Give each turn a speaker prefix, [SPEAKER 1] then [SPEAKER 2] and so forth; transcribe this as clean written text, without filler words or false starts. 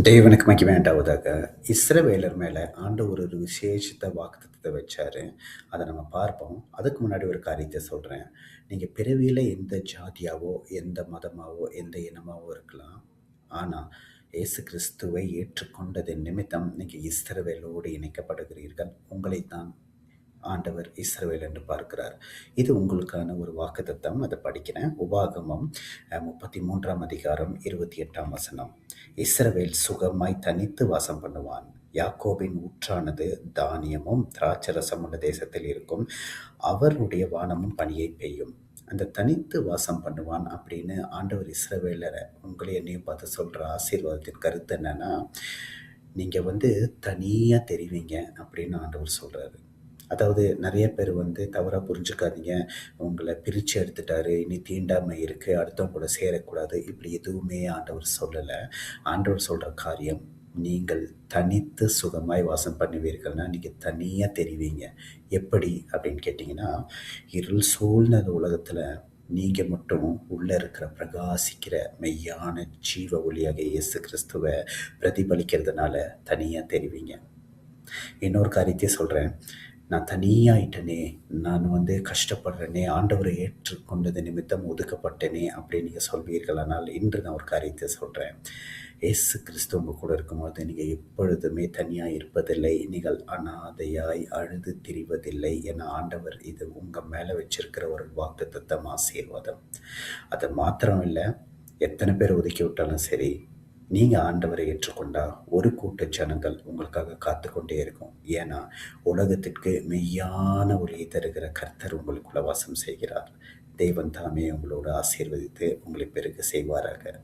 [SPEAKER 1] தேவனுக்கு மகிமை உண்டாவதாக. இஸ்ரவேலர் மேலே ஆண்டவர் ஒரு விசேஷித்த வாக்குத்தத்தத்தை வச்சாரு. அதை நம்ம பார்ப்போம். அதுக்கு முன்னாடி ஒரு காரியத்தை சொல்கிறேன். நீங்கள் பிறவியில் எந்த ஜாதியாவோ, எந்த மதமாவோ, எந்த இனமாவோ இருக்கலாம். ஆனால் இயேசு கிறிஸ்துவை ஏற்றுக்கொண்டதன் நிமித்தம் நீங்கள் இஸ்ரவேலோடு இணைக்கப்படுகிறீர்கள். உங்களைத்தான் ஆண்டவர் இஸ்ரவேல் என்று பார்க்கிறார். இது உங்களுக்கான ஒரு வாக்குத்தத்தம். அதை படிக்கிறேன். உபாகமம் 33 அதிகாரம் 28 வசனம். இஸ்ரவேல் சுகமாய் தனித்து வாசம் பண்ணுவான். யாக்கோபின் ஊற்றானது தானியமும் திராட்சரசம் உள்ள தேசத்தில் இருக்கும். அவருடைய வானமும் பனியை பெய்யும். அந்த தனித்து வாசம் பண்ணுவான் அப்படின்னு ஆண்டவர் இஸ்ரவேலரை உங்களை என்னையும் பார்த்து சொல்கிற ஆசீர்வாதத்தின் கருத்து என்னன்னா, நீங்கள் தனியாக தெரிவிங்க அப்படின்னு ஆண்டவர் சொல்கிறாரு. அதாவது நிறைய பேர் தவறாக புரிஞ்சுக்காதீங்க, உங்களை பிரித்து எடுத்துட்டாரு, இனி தீண்டாமை இருக்குது, அடுத்தவங்க கூட சேரக்கூடாது, இப்படி எதுவுமே ஆண்டவர் சொல்லலை. ஆண்டவர் சொல்கிற காரியம், நீங்கள் தனித்து சுகமாய் வாசம் பண்ணுவீர்கள்னா நீங்கள் தனியாக தெரிவிங்க. எப்படி அப்படின்னு கேட்டிங்கன்னா, இருள் சூழ்ந்த உலகத்தில் நீங்கள் மட்டும் உள்ளே இருக்கிற பிரகாசிக்கிற மெய்யான ஜீவ ஒளியாக இயேசு கிறிஸ்துவை பிரதிபலிக்கிறதுனால தனியாக தெரிவிங்க. இன்னொரு காரியத்தையும் சொல்கிறேன். நான் தனியாயிட்டனே, நான் கஷ்டப்படுறேனே, ஆண்டவரை ஏற்றுக்கொண்டது நிமித்தம் ஒதுக்கப்பட்டனே அப்படின்னு நீங்கள் சொல்வீர்களானால், இன்று நான் ஒரு காரியத்தை சொல்கிறேன். இயேசு கிறிஸ்து உங்கள் கூட இருக்கும்போது நீங்கள் எப்பொழுதுமே தனியாக இருப்பதில்லை. நீங்கள் அனாதையாய் அழுது திரிவதில்லை. என ஆண்டவர் இது உங்கள் மேலே வச்சிருக்கிற ஒரு வாக்குத்தத்தம், ஆசீர்வாதம். அது மாத்திரம் இல்லை, எத்தனை பேர் ஒதுக்கி விட்டாலும் சரி, நீங்கள் ஆண்டவரை ஏற்றுக்கொண்டா ஒரு கூட்ட ஜனங்கள் உங்களுக்காக காத்து கொண்டே இருக்கும். ஏன்னா உலகத்திற்கு மெய்யான ஒளியை தருகிற கர்த்தர் உங்களுக்குள்ள வாசம் செய்கிறார். தெய்வன் தாமே உங்களோடு ஆசீர்வதித்து உங்களை பெருக செய்வாராக.